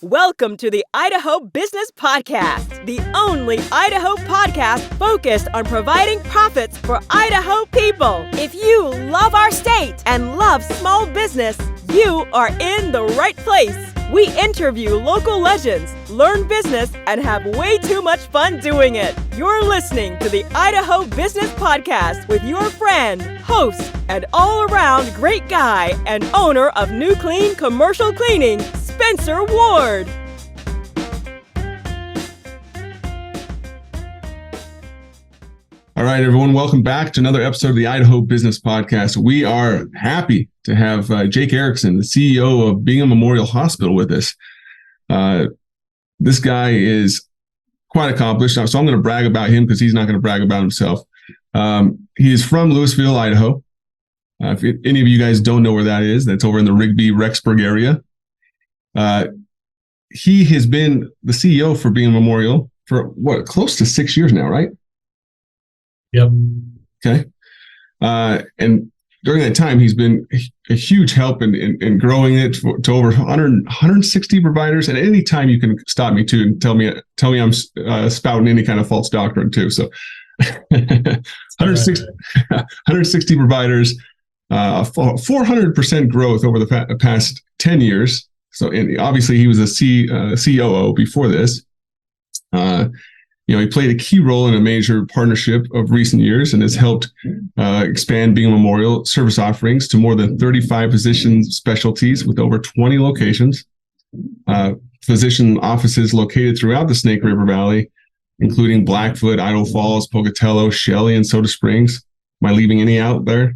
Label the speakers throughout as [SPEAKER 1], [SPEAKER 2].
[SPEAKER 1] Welcome to the Idaho Business Podcast, the only Idaho podcast focused on providing profits for Idaho people. If you love our state and love small business, you are in the right place. We interview local legends, learn business, and have way too much fun doing it. You're listening to the Idaho Business Podcast with your friend, host, and all-around great guy and owner of New Clean Commercial Cleaning, Spencer Ward.
[SPEAKER 2] All right, everyone, welcome back to another episode of the Idaho Business Podcast. We are happy to have Jake Erickson, the CEO of Bingham Memorial Hospital, with us. This guy is quite accomplished, so I'm going to brag about him because he's not going to brag about himself. He is from Louisville, Idaho. If any of you guys don't know where that is, that's over in the Rigby-Rexburg area. He has been the CEO for Bingham Memorial for, close to 6 years now, right?
[SPEAKER 3] Yep.
[SPEAKER 2] Okay. And during that time, he's been a huge help in growing it to over 160 providers. And any time you can stop me too and tell me I'm spouting any kind of false doctrine too. So 160 providers, 400% growth over the past 10 years. So obviously he was a COO before this. He played a key role in a major partnership of recent years and has helped expand Bingham Memorial service offerings to more than 35 physician specialties with over 20 locations. Physician offices located throughout the Snake River Valley, including Blackfoot, Idaho Falls, Pocatello, Shelley, and Soda Springs. Am I leaving any out there?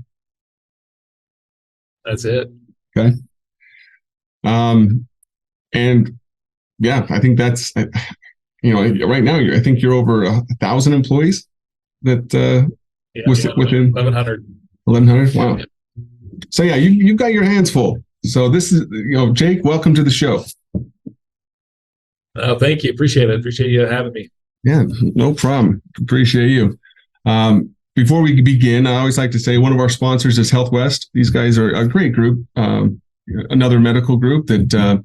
[SPEAKER 3] That's it.
[SPEAKER 2] Okay. And yeah, I think that's, right now, I think you're over 1,000 employees that within
[SPEAKER 3] 1,100.
[SPEAKER 2] 1,100. Wow. So yeah, you've got your hands full. So this is, Jake, welcome to the show.
[SPEAKER 3] Oh, thank you. Appreciate it. Appreciate you having me.
[SPEAKER 2] Yeah, no problem. Appreciate you. Before we begin, I always like to say one of our sponsors is Health West. These guys are a great group, another medical group that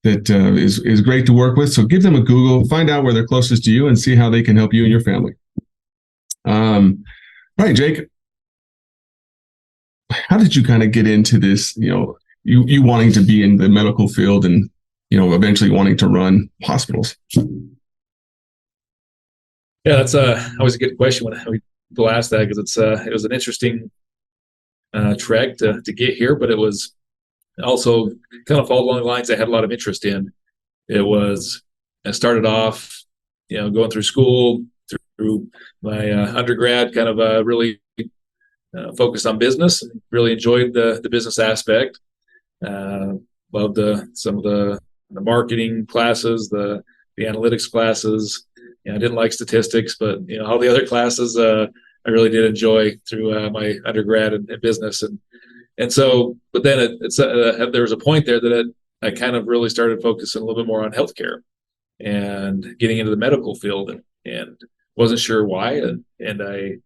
[SPEAKER 2] is great to work with. So give them a Google, find out where they're closest to you, and see how they can help you and your family. All right, Jake, how did you kind of get into this, you wanting to be in the medical field and, eventually wanting to run hospitals?
[SPEAKER 3] Yeah, that's always a good question when people ask that, because it was an interesting trek to get here, but it was also kind of followed along the lines I had a lot of interest in. I started off, going through school, through my undergrad, kind of really focused on business and really enjoyed the business aspect. Loved some of the marketing classes, the analytics classes. I didn't like statistics, but all the other classes I really did enjoy through my undergrad and business. And so, but then there was a point there that I kind of really started focusing a little bit more on healthcare and getting into the medical field, and wasn't sure why. And I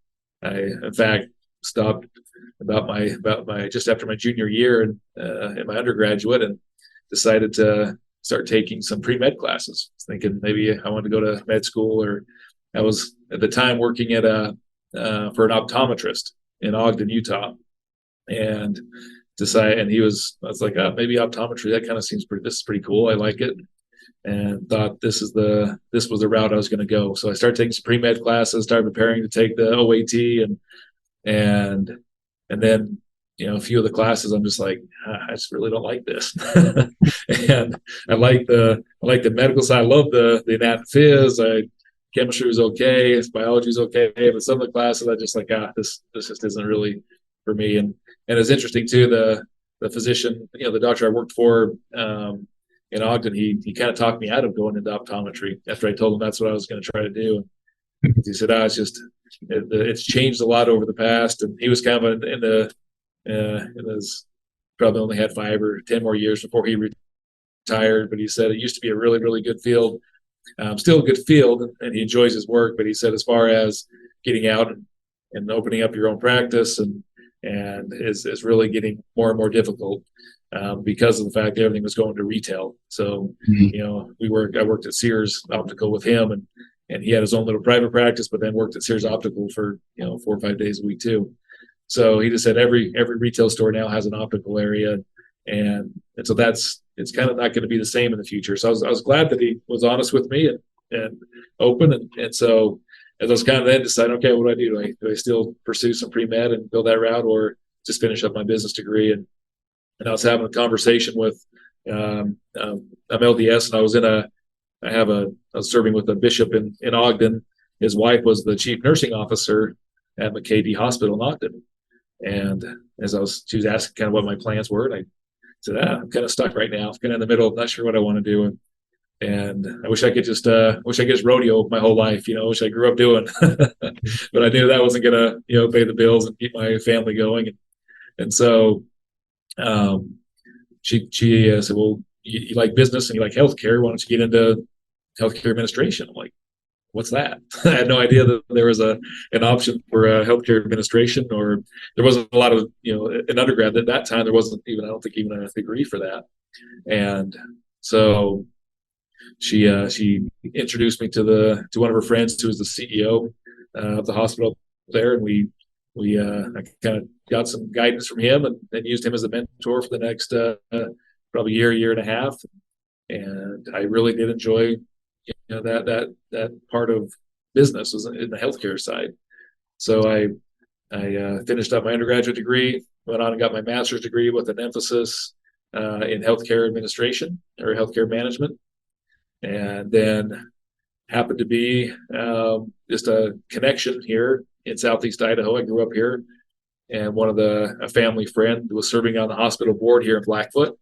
[SPEAKER 3] in fact stopped about my just after my junior year in my undergraduate, and decided to start taking some pre-med classes, thinking maybe I wanted to go to med school. Or I was at the time working at for an optometrist in Ogden, Utah. And I was like, maybe optometry, that kind of seems this is pretty cool. I like it. And thought this was the route I was going to go. So I started taking some pre-med classes, started preparing to take the OAT, and then, a few of the classes, I'm just like, I just really don't like this. And I like the medical side. I love the anat phys. Chemistry was okay. Biology was okay. But some of the classes, I just like, this just isn't really for me. And it's interesting too, the physician, the doctor I worked for in Ogden, he kind of talked me out of going into optometry after I told him that's what I was going to try to do. He said, it's changed a lot over the past. And he was kind of probably only had 5 or 10 more years before he retired. But he said it used to be a really, really good field. Still a good field, and he enjoys his work. But he said, as far as getting out and opening up your own practice and is really getting more and more difficult. because of the fact that everything was going to retail. So, I worked at Sears Optical with him, and he had his own little private practice, but then worked at Sears Optical for 4 or 5 days a week too. So he just said every retail store now has an optical area, and so it's kind of not going to be the same in the future. So I was glad that he was honest with me and open, and so as I was kind of then deciding, okay, what do? Do I still pursue some pre-med and build that route, or just finish up my business degree? And I was having a conversation with I'm LDS, and I was serving with a bishop in Ogden. His wife was the chief nursing officer at McKay Hospital in Ogden. And she was asking kind of what my plans were, and I said, I'm kind of stuck right now. I'm kind of in the middle, not sure what I want to do. And I wish I could just rodeo my whole life, which I grew up doing. But I knew that wasn't going to, pay the bills and keep my family going. And so she said, well, you like business and you like healthcare. Why don't you get into healthcare administration? I'm like, what's that? I had no idea that there was an option for healthcare administration, or there wasn't a lot of, in undergrad at that time, there wasn't even, I don't think even a degree for that. And so she introduced me to one of her friends who was the CEO of the hospital there. And I kind of got some guidance from him and used him as a mentor for the next probably year and a half. And I really did enjoy that part of business was in the healthcare side. So I finished up my undergraduate degree, went on and got my master's degree with an emphasis in healthcare administration or healthcare management. And then happened to be just a connection here in Southeast Idaho. I grew up here, and a family friend was serving on the hospital board here in Blackfoot,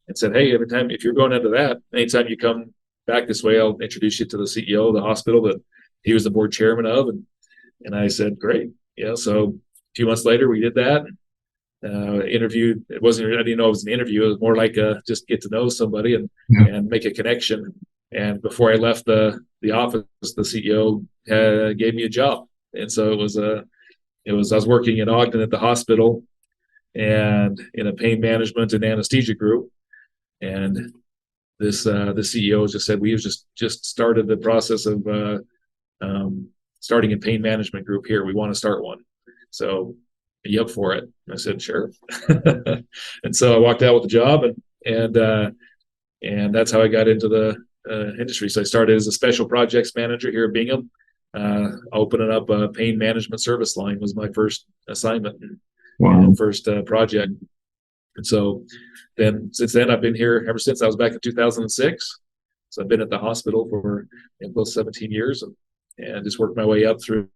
[SPEAKER 3] and said, hey, if you're going into that, anytime you come back this way, I'll introduce you to the CEO of the hospital that he was the board chairman of. And I said, great. So a few months later, we did that. Interviewed. I didn't know it was an interview. It was more like just get to know somebody and make a connection. And before I left the office, the CEO gave me a job. And so I was working in Ogden at the hospital and in a pain management and anesthesia group. And the CEO just said, we've just started the process of starting a pain management group here. We want to start one. So are you up for it? And I said, sure. And so I walked out with the job, and that's how I got into the industry. So I started as a special projects manager here at Bingham. Opening up a pain management service line was my first assignment. Wow. First project. And so then since then, I've been here ever since. I was back in 2006. So I've been at the hospital for close to 17 years and just worked my way up through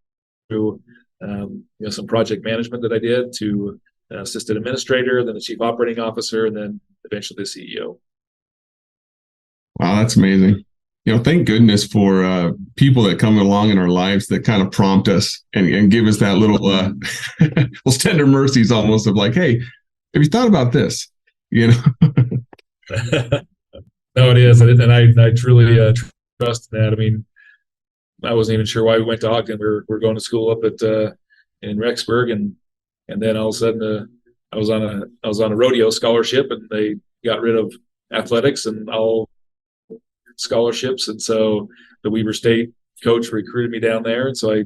[SPEAKER 3] some project management that I did to assistant administrator, then the chief operating officer, and then eventually the CEO.
[SPEAKER 2] Wow, that's amazing. Thank goodness for people that come along in our lives that kind of prompt us and give us that little those tender mercies almost of like, hey, have you thought about this?
[SPEAKER 3] No, it is. And I truly trust that. I mean, I wasn't even sure why we went to Ogden. We're going to school up at in Rexburg, and then all of a sudden I was on a rodeo scholarship, and they got rid of athletics and all scholarships, and so the Weber State coach recruited me down there, and so I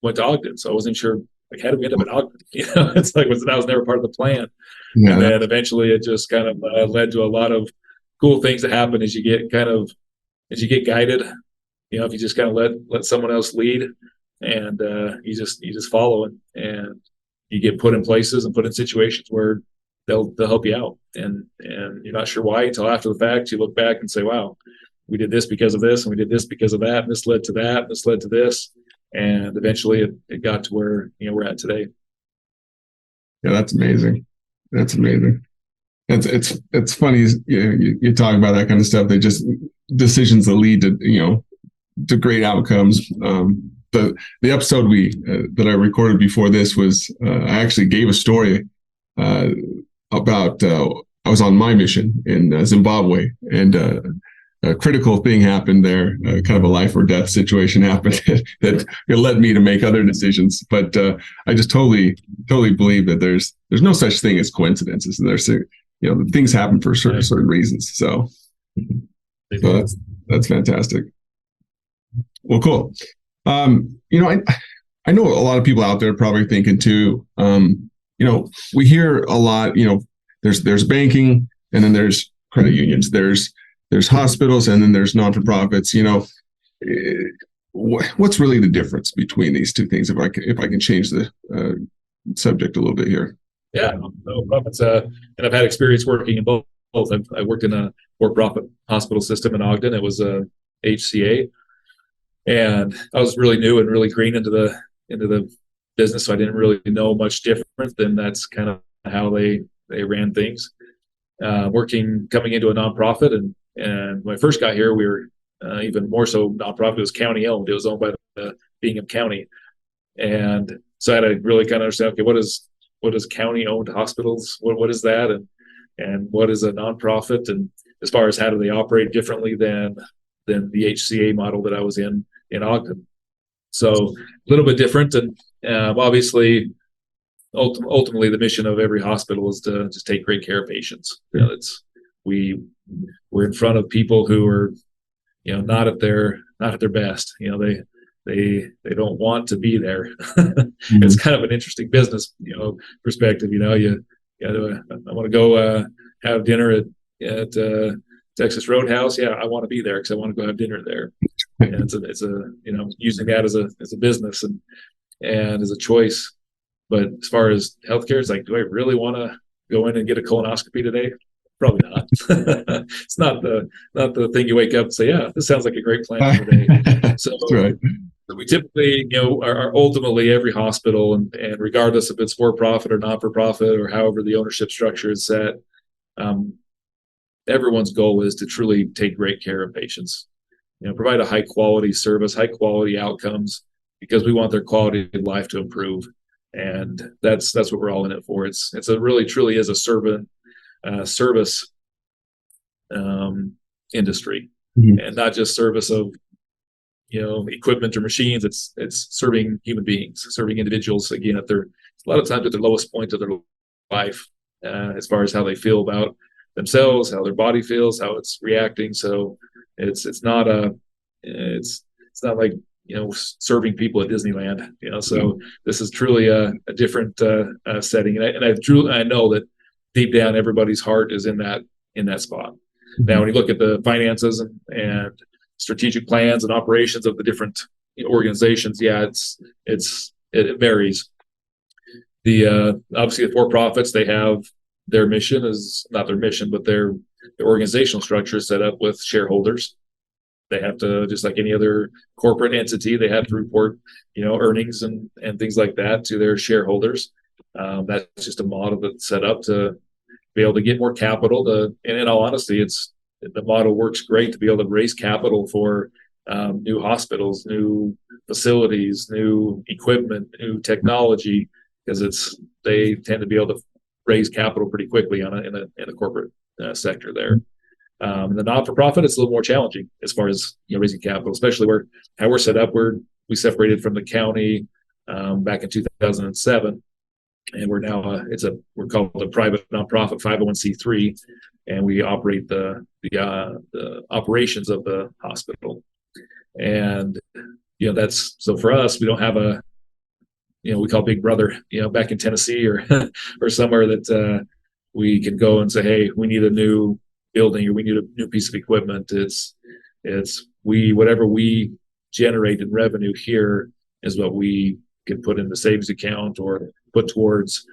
[SPEAKER 3] went to Ogden. So I wasn't sure, like, how did we end up at Ogden? It's like that was never part of the plan. Yeah. And then eventually it just kind of led to a lot of cool things that happen as you get guided. If you just kind of let someone else lead, and you just follow, and you get put in places and put in situations where they'll help you out, and you're not sure why until after the fact. You look back and say, wow, we did this because of this, and we did this because of that, and this led to that, and this led to this, and eventually it got to where we're at today.
[SPEAKER 2] Yeah, that's amazing. That's amazing. It's funny, you talk about that kind of stuff. They just decisions that lead to to great outcomes. The episode that I recorded before this was I actually gave a story about I was on my mission in Zimbabwe, and a critical thing happened there, kind of a life or death situation happened that it led me to make other decisions. But I just totally believe that there's no such thing as coincidences. things happen for certain reasons. So that's fantastic. Well, cool. I know a lot of people out there probably thinking too, we hear a lot, there's banking, and then there's credit unions, there's hospitals, and then there's non-for-profits. What's really the difference between these two things? If I can change the subject a little bit here.
[SPEAKER 3] Yeah, no problem. And I've had experience working in both. I worked in a for-profit hospital system in Ogden. It was a HCA, and I was really new and really green into the business, so I didn't really know much different than that's kind of how they ran things. Coming into a nonprofit, and when I first got here, we were even more so nonprofit. It was county owned. It was owned by the Bingham County, and so I had to really kind of understand, okay, what is county owned hospitals? What is that, and what is a nonprofit, and as far as how do they operate differently than the HCA model that I was in Ogden. So a little bit different, and obviously, ultimately, the mission of every hospital is to just take great care of patients. We're in front of people who are, not at their best. They don't want to be there. Mm-hmm. It's kind of an interesting business, perspective. I want to go have dinner at Texas Roadhouse. Yeah, I want to be there because I want to go have dinner there. And it's using that as a business and as a choice. But as far as healthcare, it's like, do I really want to go in and get a colonoscopy today? Probably not. It's not the thing you wake up and say, yeah, this sounds like a great plan for today. So
[SPEAKER 2] that's right.
[SPEAKER 3] We typically, are ultimately every hospital, and regardless if it's for profit or not for profit or however the ownership structure is set, everyone's goal is to truly take great care of patients. Provide a high quality service, high quality outcomes, because we want their quality of life to improve, and that's what we're all in it for. It's really truly is a service industry, mm-hmm. and not just service of equipment or machines. It's serving human beings, serving individuals, again, a lot of times at their lowest point of their life, as far as how they feel about themselves, how their body feels, how it's reacting. So it's not like serving people at Disneyland. So this is truly a different setting, and I know that deep down everybody's heart is in that spot. Mm-hmm. Now, when you look at the finances and strategic plans and operations of the different organizations, it varies. Obviously the for-profits, they have their mission is not their mission, but their organizational structure is set up with shareholders. They have to, just like any other corporate entity, they have to report, earnings and things like that to their shareholders. That's just a model that's set up to be able to get more capital. And in all honesty, the model works great to be able to raise capital for new hospitals, new facilities, new equipment, new technology, because they tend to be able to raise capital pretty quickly in a corporate sector there. In the not-for-profit, it's a little more challenging as far as raising capital, especially how we're set up. We separated from the county back in 2007, and we're now we're called a private nonprofit 501c3, and we operate the operations of the hospital. And that's so for us, we don't have a we call Big Brother back in Tennessee or or somewhere that we can go and say, hey, we need a new building or we need a new piece of equipment. Whatever we generate in revenue here is what we can put in the savings account or put towards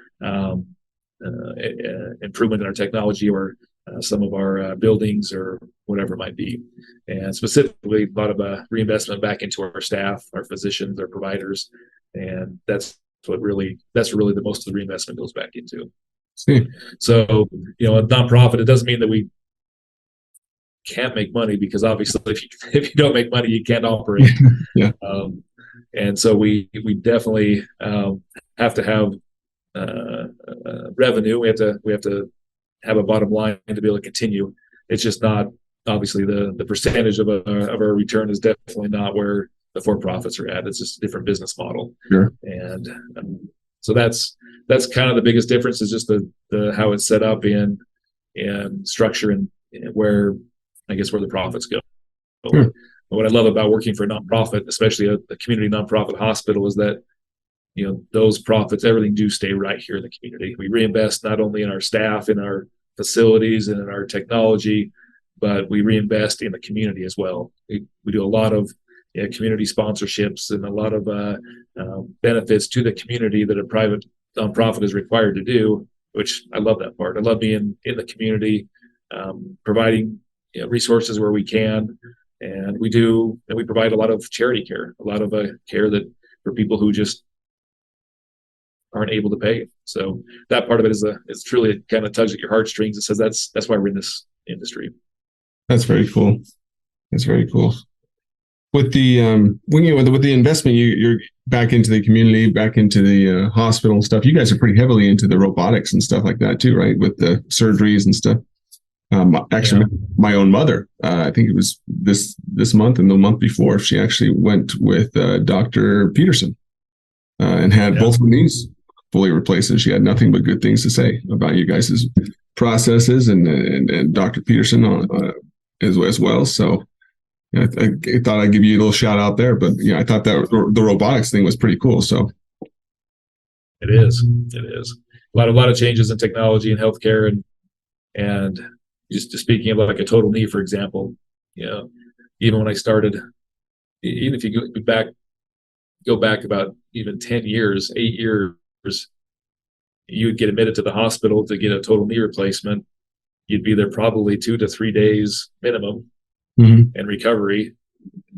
[SPEAKER 3] improvement in our technology or some of our buildings or whatever it might be. And specifically a lot of reinvestment back into our staff, our physicians, our providers. And that's really the most of the reinvestment goes back into. So, a nonprofit, it doesn't mean that we can't make money, because obviously if you don't make money, you can't operate.
[SPEAKER 2] Yeah.
[SPEAKER 3] And so we definitely have to have revenue. We have to have a bottom line to be able to continue. It's just not, obviously the percentage of our return is definitely not where the for-profits are at. It's just a different business model.
[SPEAKER 2] Sure.
[SPEAKER 3] And so that's kind of the biggest difference, is just the how it's set up in in structure and where the profits go.
[SPEAKER 2] Hmm.
[SPEAKER 3] What I love about working for a nonprofit, especially a community nonprofit hospital, is that those profits, everything do stay right here in the community. We reinvest not only in our staff, in our facilities, and in our technology, but we reinvest in the community as well. We do a lot of community sponsorships and a lot of benefits to the community that a private nonprofit is required to do, which I love that part. I love being in the community, providing resources where we can. And we provide a lot of charity care, a lot of care that for people who just aren't able to pay. So that part of it is truly, it kind of tugs at your heartstrings. It says that's why we're in this industry.
[SPEAKER 2] That's very cool. That's very cool. With the with the investment, you're back into the community, back into the hospital and stuff. You guys are pretty heavily into the robotics and stuff like that too, right? With the surgeries and stuff. Actually, my own mother, I think it was this month and the month before, she actually went with Dr. Peterson and had both her knees fully replaced. And she had nothing but good things to say about you guys' processes and Dr. Peterson as well. So I thought I'd give you a little shout out there. But I thought that the robotics thing was pretty cool. So
[SPEAKER 3] it is. A lot of changes in technology and healthcare, and just speaking of like a total knee, for example, even when I started, even if you go back about even 10 years, 8 years, you would get admitted to the hospital to get a total knee replacement. You'd be there probably 2 to 3 days minimum in recovery.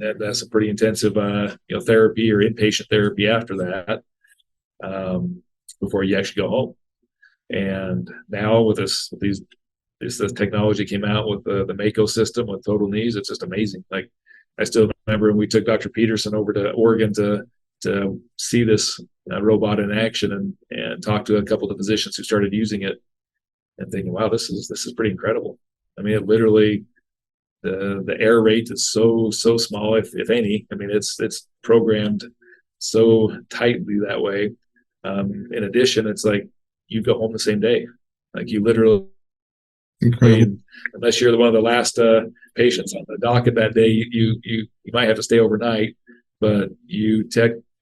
[SPEAKER 3] And that's a pretty intensive, therapy or inpatient therapy after that, before you actually go home. And now with this technology came out with the Mako system with total knees, it's just amazing. Like I still remember when we took Dr. Peterson over to Oregon to see this robot in action and talk to a couple of the physicians who started using it, and thinking, wow, this is pretty incredible. I mean, it literally, the error rate is so small, if any. I mean, it's programmed so tightly that way. In addition, it's like you go home the same day. Like you literally, unless you're one of the last patients on the docket that day, you might have to stay overnight, but you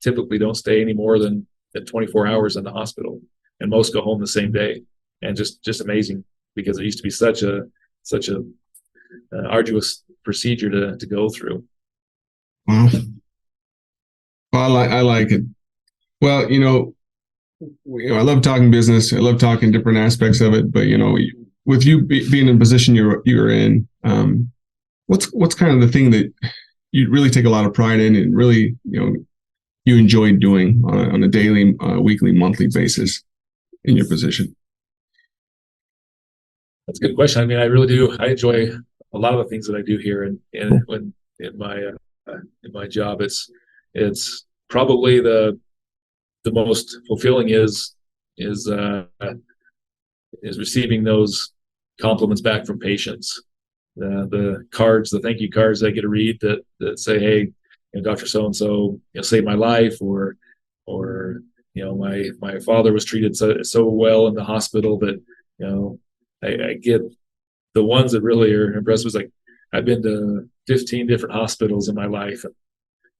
[SPEAKER 3] typically don't stay any more than 24 hours in the hospital, and most go home the same day. And just amazing, because it used to be such a arduous procedure to go through.
[SPEAKER 2] Wow. Well, I like it. Well, I love talking business. I love talking different aspects of it. But with you being in the position you're in, what's kind of the thing that you really take a lot of pride in, and really you enjoy doing on a daily, weekly, monthly basis in your position?
[SPEAKER 3] That's a good question. I mean, I really do. I enjoy a lot of the things that I do here, and in my job, it's probably the most fulfilling is receiving those compliments back from patients. The thank you cards I get to read that say, hey, Dr. So-and-so, saved my life, or my father was treated so well in the hospital that, I get the ones that really are impressive. Like, I've been to 15 different hospitals in my life, and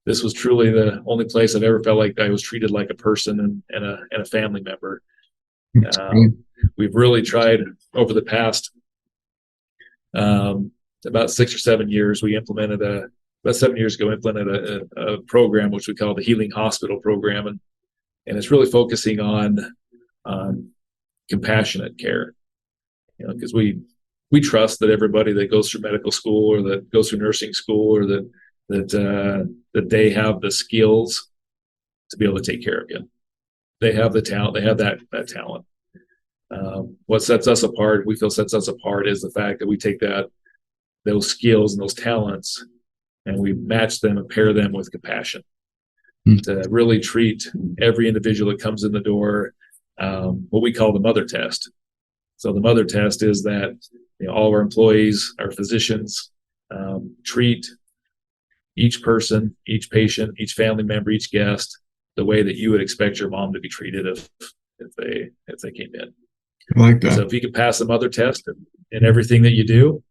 [SPEAKER 3] this was truly the only place I've ever felt like I was treated like a person and a family member. We've really tried over the past about 6 or 7 years. We implemented about 7 years ago, a program which we call the Healing Hospital Program, and it's really focusing on compassionate care. Because we trust that everybody that goes through medical school or that goes through nursing school, or that they have the skills to be able to take care of you. They have the talent. They have that talent. What sets us apart, we feel sets us apart, is the fact that we take those skills and those talents, and we match them and pair them with compassion to really treat every individual that comes in the door, what we call the mother test. So the mother test is that all of our employees, our physicians, treat each person, each patient, each family member, each guest the way that you would expect your mom to be treated if they came in.
[SPEAKER 2] I like
[SPEAKER 3] So
[SPEAKER 2] that.
[SPEAKER 3] if you can pass the mother test and everything that you do,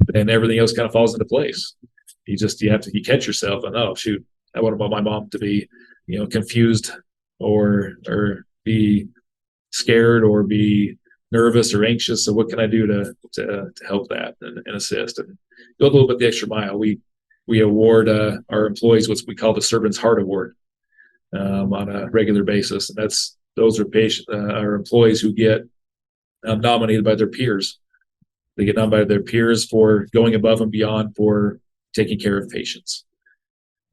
[SPEAKER 3] then everything else kind of falls into place. You catch yourself and, oh shoot, I want my mom to be, confused or be scared or be nervous or anxious. So what can I do to help that and assist and go a little bit the extra mile? We award our employees what we call the Servant's Heart Award on a regular basis, and those are our employees who get nominated by their peers. They get nominated by their peers for going above and beyond for taking care of patients.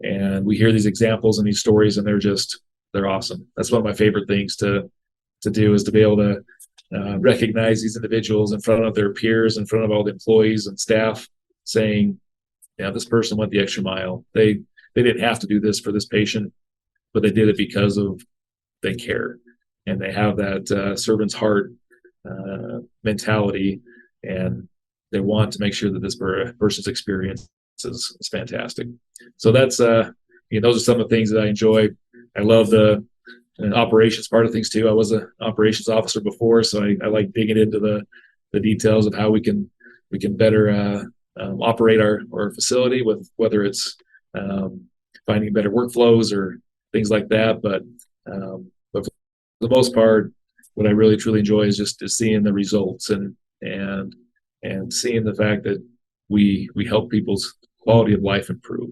[SPEAKER 3] And we hear these examples and these stories, and they're awesome. That's one of my favorite things to do, is to be able to recognize these individuals in front of their peers, in front of all the employees and staff, saying, yeah, this person went the extra mile. They didn't have to do this for this patient, but they did it because of they care and they have that servant's heart mentality, and they want to make sure that this person's experience is fantastic. So that's those are some of the things that I enjoy. I love the operations part of things too. I was an operations officer before, so I like digging into the details of how we can better operate our facility, with whether it's finding better workflows or things like that. But for the most part, what I really truly enjoy is just seeing the results and seeing the fact that we help people's quality of life improve,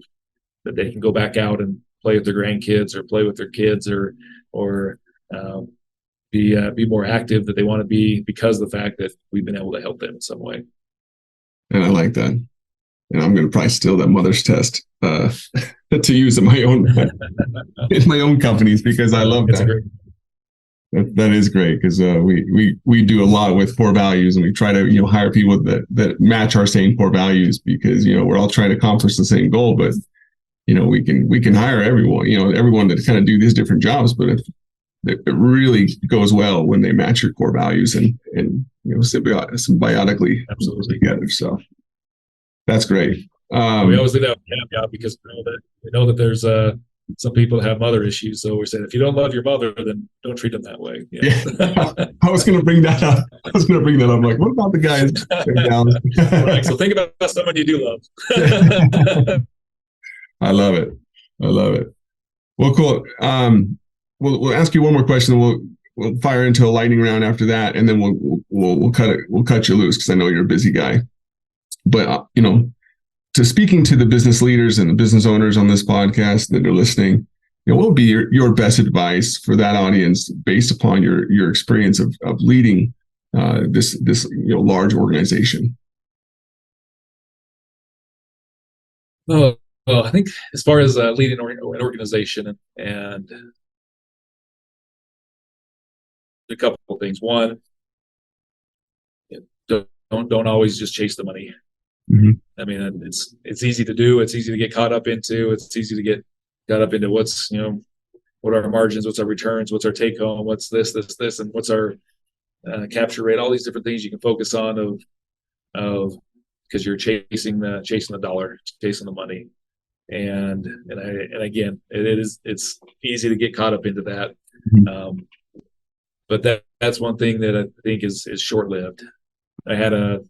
[SPEAKER 3] that they can go back out and play with their grandkids or play with their kids or be more active that they want to be, because of the fact that we've been able to help them in some way.
[SPEAKER 2] And I like that. And I'm going to probably steal that mother's test to use in my own companies, because I love that. That is great, because we do a lot with core values, and we try to hire people that match our same core values, because we're all trying to accomplish the same goal. But we can hire everyone that kind of do these different jobs, but if it really goes well when they match your core values and symbiotically
[SPEAKER 3] Absolutely
[SPEAKER 2] together. So that's great.
[SPEAKER 3] We always do that with caveat, because we know that there's some people that have mother issues. So we're saying, if you don't love your mother, then don't treat them that way.
[SPEAKER 2] Yeah. I was going to bring that up. I'm like, what about the guys?
[SPEAKER 3] Right. So think about someone you do love.
[SPEAKER 2] I love it. Well, cool. We'll ask you one more question. We'll fire into a lightning round after that, and then we'll cut you loose, because I know you're a busy guy. But to speaking to the business leaders and the business owners on this podcast that are listening, what would be your best advice for that audience, based upon your experience of leading this large organization?
[SPEAKER 3] Well, I think as far as leading an organization, and a couple of things. One, don't always just chase the money.
[SPEAKER 2] Mm-hmm.
[SPEAKER 3] I mean, it's easy to do. It's easy to get caught up into. It's easy to get caught up into what are our margins, what's our returns, what's our take home, what's this, and what's our capture rate. All these different things you can focus on of because you're chasing the dollar, chasing the money, and again, it's easy to get caught up into that.
[SPEAKER 2] Mm-hmm.
[SPEAKER 3] But that's one thing that I think is short lived. I had a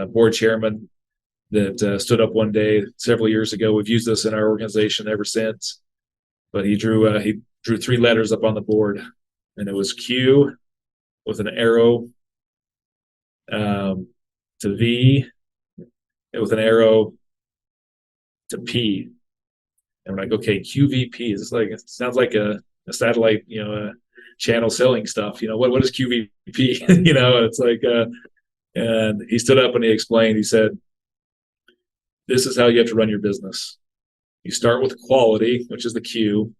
[SPEAKER 3] board chairman that stood up one day several years ago. We've used this in our organization ever since. But he drew 3 letters up on the board, and it was Q with an arrow to V, with an arrow to P. And we're like, okay, QVP. It sounds like a satellite, channel selling stuff. What is QVP? It's like, and he stood up and he explained. He said, this is how you have to run your business. You start with quality, which is the Q.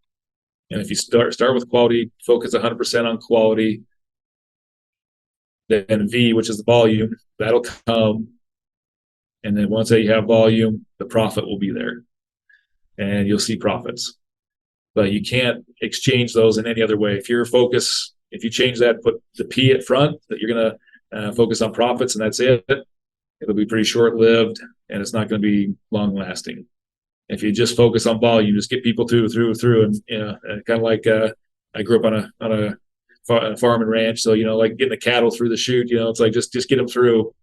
[SPEAKER 3] And if you start with quality, focus 100% on quality, then V, which is the volume, that'll come. And then once you have volume, the profit will be there, and you'll see profits. But you can't exchange those in any other way. If you change that, put the P at front, that you're going to focus on profits, and that's it, it'll be pretty short-lived, and it's not going to be long-lasting. If you just focus on volume, just get people through, and kind of like I grew up on a farm and ranch. So, like getting the cattle through the chute, it's like just get them through.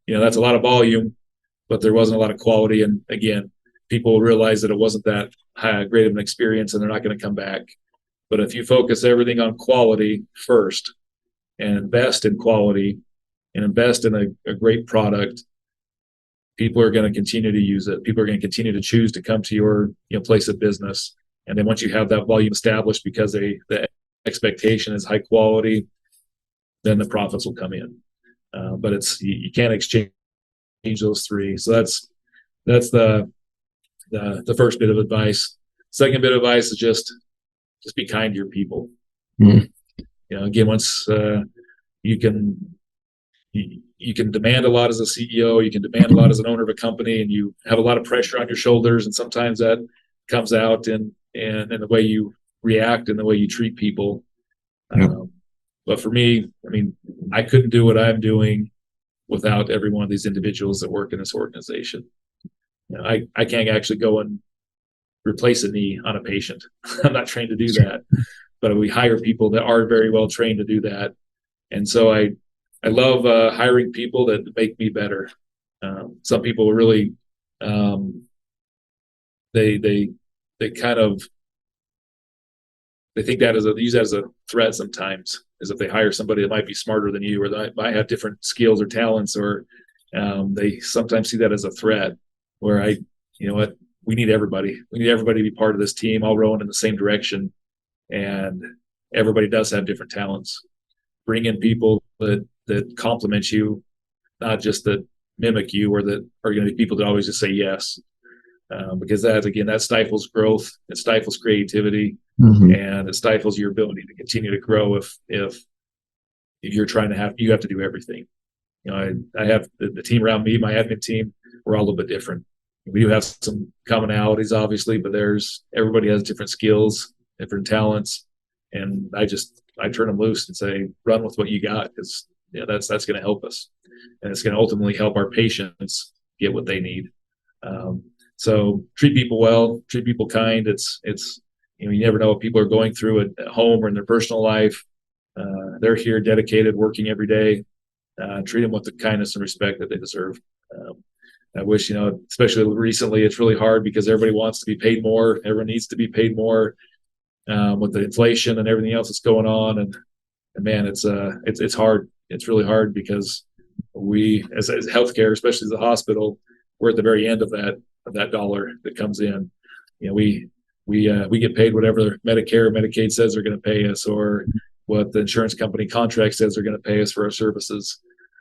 [SPEAKER 3] That's a lot of volume, but there wasn't a lot of quality. And again, people realize that it wasn't that great of an experience, and they're not going to come back. But if you focus everything on quality first and invest in quality and invest in a great product, people are going to continue to use it. People are going to continue to choose to come to your place of business. And then once you have that volume established, because the expectation is high quality, then the profits will come in. But you can't exchange those three. So that's the first bit of advice. Second bit of advice is just be kind to your people. Again, once you can demand a lot as a CEO, you can demand a lot as an owner of a company, and you have a lot of pressure on your shoulders, and sometimes that comes out in the way you react and the way you treat people.
[SPEAKER 2] Yep.
[SPEAKER 3] But for me, I couldn't do what I'm doing without every one of these individuals that work in this organization. I can't actually go and replace a knee on a patient. I'm not trained to do that, but we hire people that are very well trained to do that. And so I love hiring people that make me better. Some people really, they kind of, they think that they use that as a threat sometimes, is if they hire somebody that might be smarter than you, or that might have different skills or talents, or they sometimes see that as a threat, where we need everybody. We need everybody to be part of this team, all rowing in the same direction. And everybody does have different talents. Bring in people that complement you, not just that mimic you, or that are going to be people that always just say yes. Because that stifles growth, it stifles creativity, and it stifles your ability to continue to grow if you're trying to you have to do everything. I have the team around me, my admin team, we're all a little bit different. We do have some commonalities, obviously, but everybody has different skills, different talents, and I turn them loose and say, run with what you got, because that's going to help us, and it's going to ultimately help our patients get what they need. So treat people well, treat people kind. It's you never know what people are going through at home or in their personal life. They're here, dedicated, working every day. Treat them with the kindness and respect that they deserve. I wish, especially recently, it's really hard because everybody wants to be paid more. Everyone needs to be paid more with the inflation and everything else that's going on. And man, it's hard. It's really hard because we, as healthcare, especially as a hospital, we're at the very end of that dollar that comes in. We get paid whatever Medicare or Medicaid says they're going to pay us, or what the insurance company contract says they're going to pay us for our services.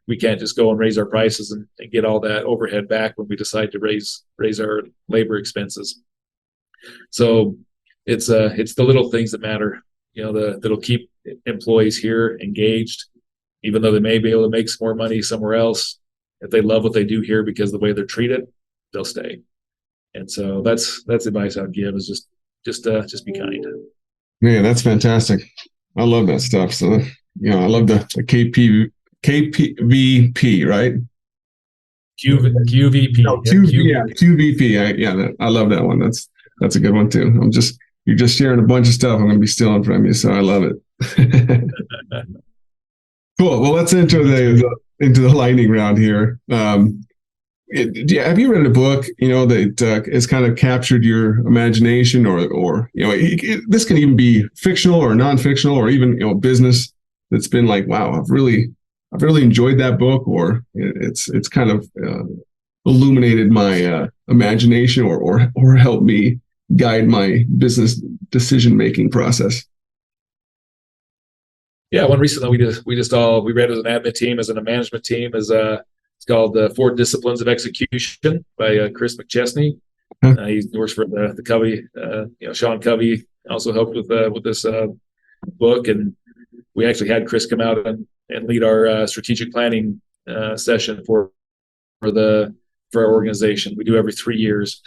[SPEAKER 3] We can't just go and raise our prices and get all that overhead back when we decide to raise our labor expenses. So it's the little things that matter, that'll keep employees here engaged, even though they may be able to make some more money somewhere else. If they love what they do here because of the way they're treated, they'll stay. And so that's advice I would give, is just be kind.
[SPEAKER 2] Man, that's fantastic. I love that stuff. So, I love the KPVP, right?
[SPEAKER 3] QVP.
[SPEAKER 2] No, QVP. I love that one. That's a good one too. You're just sharing a bunch of stuff I'm going to be stealing from you, so I love it. Cool. Well, let's enter the lightning round here. Have you read a book, that has kind of captured your imagination, or this can even be fictional or non-fictional, or even business that's been like, wow, I've really enjoyed that book, or it's kind of illuminated my imagination, or helped me guide my business decision-making process?
[SPEAKER 3] Yeah, one recently we read as an admin team, as in a management team, it's called The 4 Disciplines of Execution by Chris McChesney. He works for the Covey. Sean Covey also helped with this book, and we actually had Chris come out and lead our strategic planning session for our organization. We do every 3 years,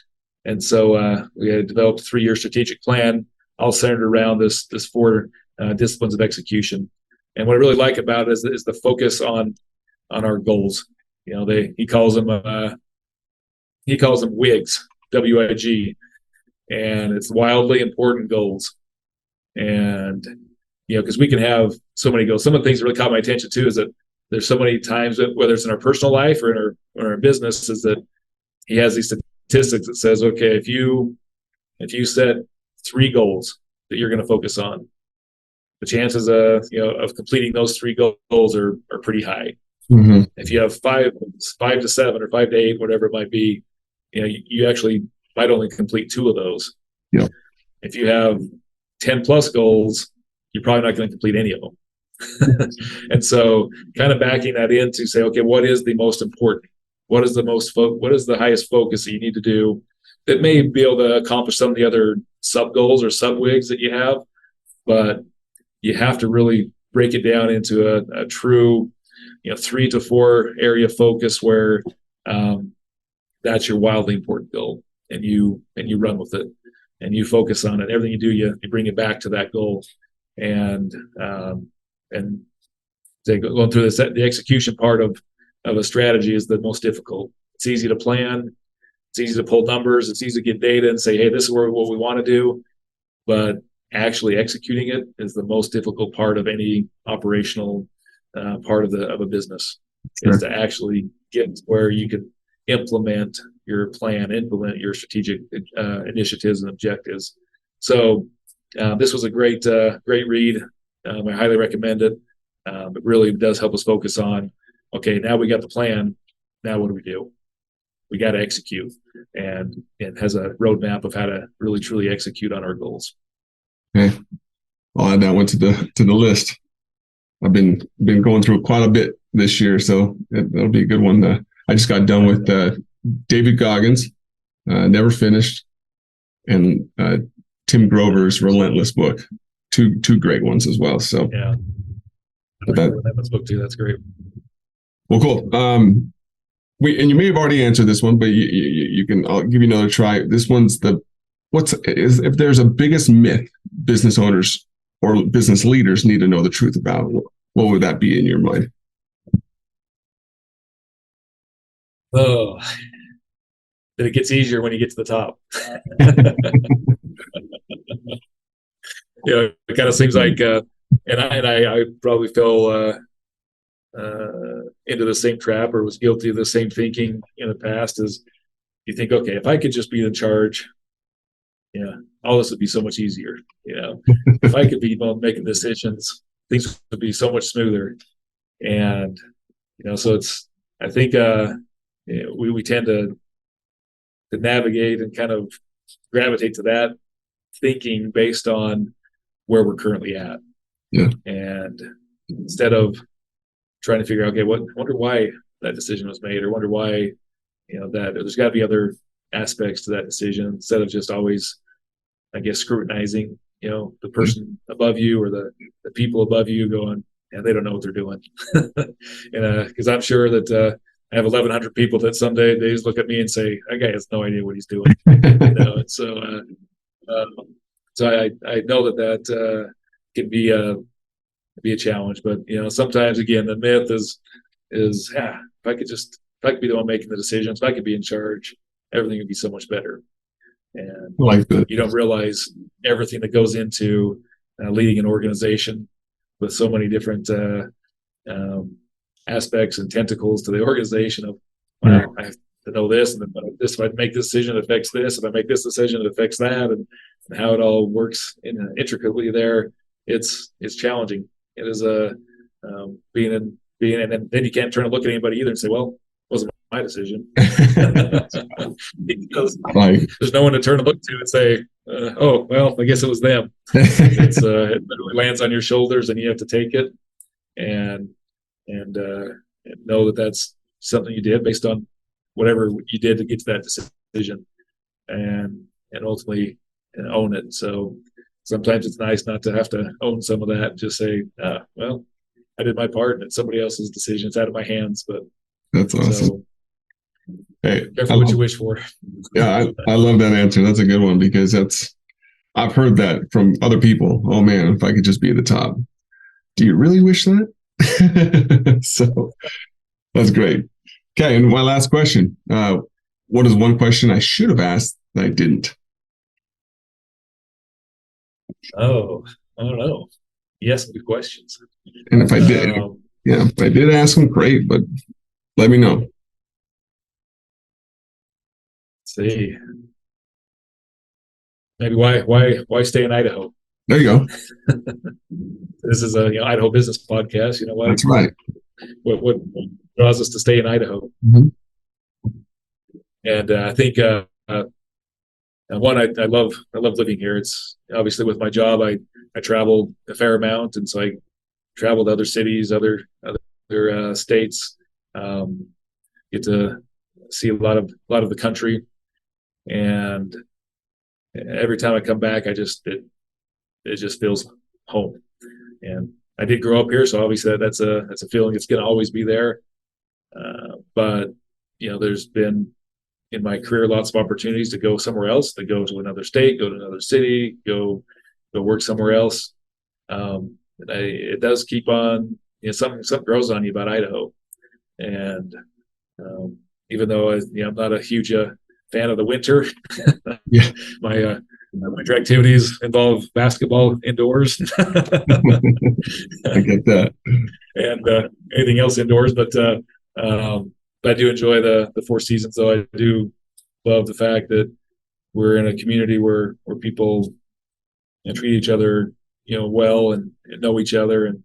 [SPEAKER 3] and so we had developed a 3-year strategic plan, all centered around this 4 disciplines of execution. And what I really like about it is the focus on our goals. He calls them WIGs, WIG, and it's wildly important goals. And because we can have so many goals. Some of the things that really caught my attention too is that there's so many times, whether it's in our personal life or in our business, is that he has these statistics that says, okay, if you set 3 goals that you're going to focus on, the chances of completing those 3 goals are pretty high.
[SPEAKER 2] Mm-hmm.
[SPEAKER 3] If you have 5 to 7 or 5 to 8, whatever it might be, you actually might only complete 2 of those.
[SPEAKER 2] Yeah.
[SPEAKER 3] If you have 10 plus goals, you're probably not going to complete any of them. And so kind of backing that in to say, okay, what is the most important? What is the highest focus that you need to do that may be able to accomplish some of the other sub goals or sub wigs that you have, but you have to really break it down into a true, 3 to 4 area focus where that's your wildly important goal, and you run with it, and you focus on it. Everything you do, you bring it back to that goal, and going through the execution part of a strategy is the most difficult. It's easy to plan, it's easy to pull numbers, it's easy to get data and say, hey, this is what we want to do, but actually executing it is the most difficult part of any operational part of a business. Sure. Is to actually get where you can implement your plan, implement your strategic initiatives and objectives. So this was a great read. I highly recommend it. It really does help us focus on, okay, now we got the plan. Now what do we do? We got to execute, and it has a roadmap of how to really truly execute on our goals.
[SPEAKER 2] Okay, I'll add that one to the list. I've been going through quite a bit this year, so that'll be a good one. I just got done with David Goggins, Never Finished, and Tim Grover's Relentless book. Two great ones as well. So
[SPEAKER 3] yeah, Relentless book too. That's great.
[SPEAKER 2] Well, cool. And you may have already answered this one, but you can. I'll give you another try. This one's if there's a biggest myth business owners or business leaders need to know the truth about, what would that be in your mind?
[SPEAKER 3] Oh, that it gets easier when you get to the top. It kind of seems like, and I probably fell into the same trap or was guilty of the same thinking in the past. Is you think, okay, if I could just be in charge, all this would be so much easier. If I could be making decisions, things would be so much smoother. And so I think we tend to navigate and kind of gravitate to that thinking based on where we're currently at.
[SPEAKER 2] Yeah.
[SPEAKER 3] And instead of trying to figure out, okay, wonder why that decision was made, or wonder why, that there's got to be other aspects to that decision, instead of just always, I guess, scrutinizing, the person above you or the people above you, going, and they don't know what they're doing. Because I'm sure that I have 1,100 people that someday they just look at me and say, that guy has no idea what he's doing. And so I know that can be a challenge, but sometimes again the myth is if I could be the one making the decisions, if I could be in charge, everything would be so much better. And
[SPEAKER 2] like that.
[SPEAKER 3] You don't realize everything that goes into leading an organization with so many different aspects and tentacles to the organization of, wow, I have to know this, and then this, if I make this decision, it affects this. If I make this decision, it affects that, and how it all works intricately there. It's challenging. It is being in, and then you can't turn and look at anybody either and say, well, it wasn't my decision. Because there's no one to turn and look to and say, oh, well, I guess it was them. It literally lands on your shoulders, and you have to take it and know that that's something you did based on whatever you did to get to that decision, and ultimately own it. So sometimes it's nice not to have to own some of that. Just say, well, I did my part, and it's somebody else's decision. It's out of my hands. But
[SPEAKER 2] that's awesome.
[SPEAKER 3] So,
[SPEAKER 2] hey,
[SPEAKER 3] careful what you wish for.
[SPEAKER 2] Yeah, I love that answer. That's a good one, because I've heard that from other people. Oh man, if I could just be at the top. Do you really wish that? So that's great. Okay, and my last question. What is one question I should have asked that I didn't?
[SPEAKER 3] Oh, I don't know. Yes, good questions.
[SPEAKER 2] And if I did, if I did ask them, great, but let me know.
[SPEAKER 3] Let's see. Maybe why stay in Idaho?
[SPEAKER 2] There you go.
[SPEAKER 3] This is a Idaho business podcast.
[SPEAKER 2] That's right.
[SPEAKER 3] What draws us to stay in Idaho?
[SPEAKER 2] Mm-hmm.
[SPEAKER 3] And I think one, I love living here. It's obviously with my job, I travel a fair amount, and so I travel to other cities, other states. Get to see a lot of the country, and every time I come back, it just feels home. And I did grow up here, so obviously that's a feeling that's going to always be there. But there's been in my career lots of opportunities to go somewhere else, to go to another state, go to another city, go work somewhere else. It does keep on, something grows on you about Idaho. And even though I'm not a huge fan of the winter,
[SPEAKER 2] yeah,
[SPEAKER 3] my activities involve basketball indoors.
[SPEAKER 2] I get that.
[SPEAKER 3] And anything else indoors, but I do enjoy the 4 seasons, though. I do love the fact that we're in a community where people treat each other, well and know each other, and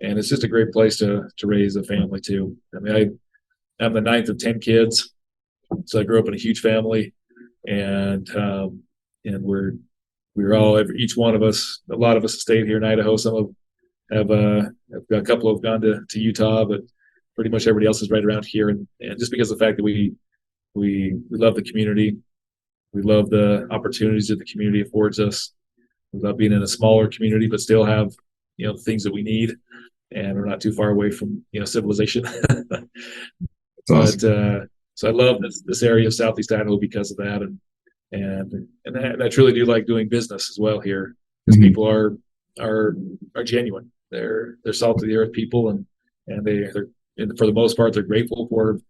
[SPEAKER 3] it's just a great place to raise a family too. I mean, I'm the 9th of 10 kids, so I grew up in a huge family, and we're all each one of us. A lot of us stayed here in Idaho. Some have a couple have gone to Utah, but pretty much everybody else is right around here. And just because of the fact that we love the community, we love the opportunities that the community affords us. We love being in a smaller community, but still have the things that we need, and we're not too far away from civilization.
[SPEAKER 2] Awesome.
[SPEAKER 3] But so I love this area of Southeast Idaho because of that, and I truly do like doing business as well here, because
[SPEAKER 2] Mm-hmm.
[SPEAKER 3] people are genuine. They're salt of the earth people, and they're for the most part, they're grateful for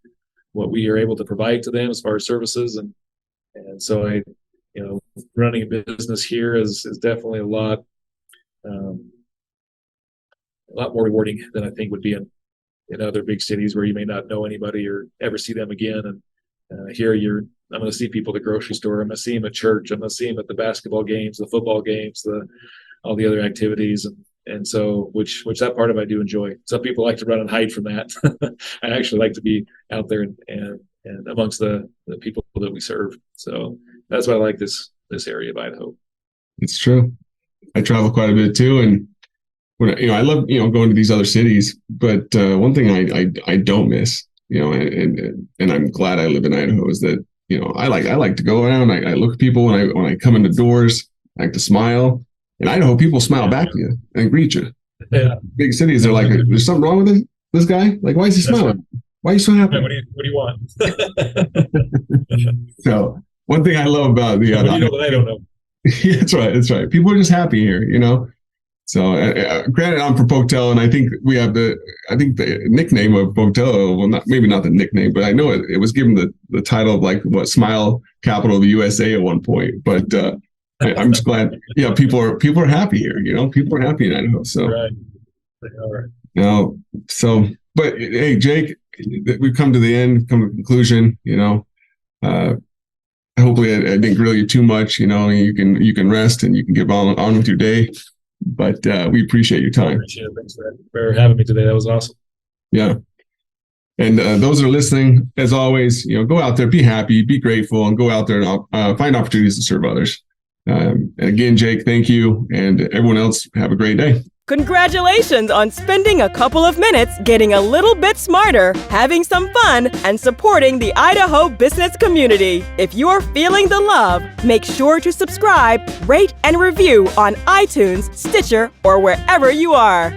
[SPEAKER 3] what we are able to provide to them as far as services. And so running a business here is definitely a lot more rewarding than I think would be in other big cities where you may not know anybody or ever see them again. And here I'm going to see people at the grocery store. I'm going to see them at church. I'm going to see them at the basketball games, the football games, all the other activities. And so, which that part of I do enjoy. Some people like to run and hide from that. I actually like to be out there and amongst the people that we serve. So that's why I like this area of Idaho.
[SPEAKER 2] It's true. I travel quite a bit too, and when I love going to these other cities. But one thing I don't miss, and I'm glad I live in Idaho, is that I like to go around. I look at people when I come in the doors. I like to smile. In Idaho, people smile back to you and greet you.
[SPEAKER 3] Yeah.
[SPEAKER 2] Big cities, they're like, "There's something wrong with this guy. Like, why is he smiling?
[SPEAKER 3] Right.
[SPEAKER 2] Why are you so happy?"
[SPEAKER 3] What do you want?
[SPEAKER 2] So one thing I love about the
[SPEAKER 3] what do you know that I don't know?
[SPEAKER 2] Yeah, that's right. People are just happy here, So granted, I'm from Pocatello, and I think we have the nickname of Pocatello. Well, maybe not the nickname, but I know it was given the title of smile capital of the USA at one point. But I'm just glad. Yeah, people are happy here. People are happy in Idaho. So
[SPEAKER 3] right. They are.
[SPEAKER 2] But hey, Jake, we've come to the end, come to the conclusion. Hopefully I didn't grill you too much. You can rest and you can get on with your day. But we appreciate your time.
[SPEAKER 3] Appreciate it. Thanks for having me today. That was awesome.
[SPEAKER 2] Yeah. And those that are listening, as always, go out there, be happy, be grateful, and go out there and find opportunities to serve others. And again, Jake, thank you. And everyone else, have a great day.
[SPEAKER 1] Congratulations on spending a couple of minutes getting a little bit smarter, having some fun, and supporting the Idaho business community. If you're feeling the love, make sure to subscribe, rate, and review on iTunes, Stitcher, or wherever you are.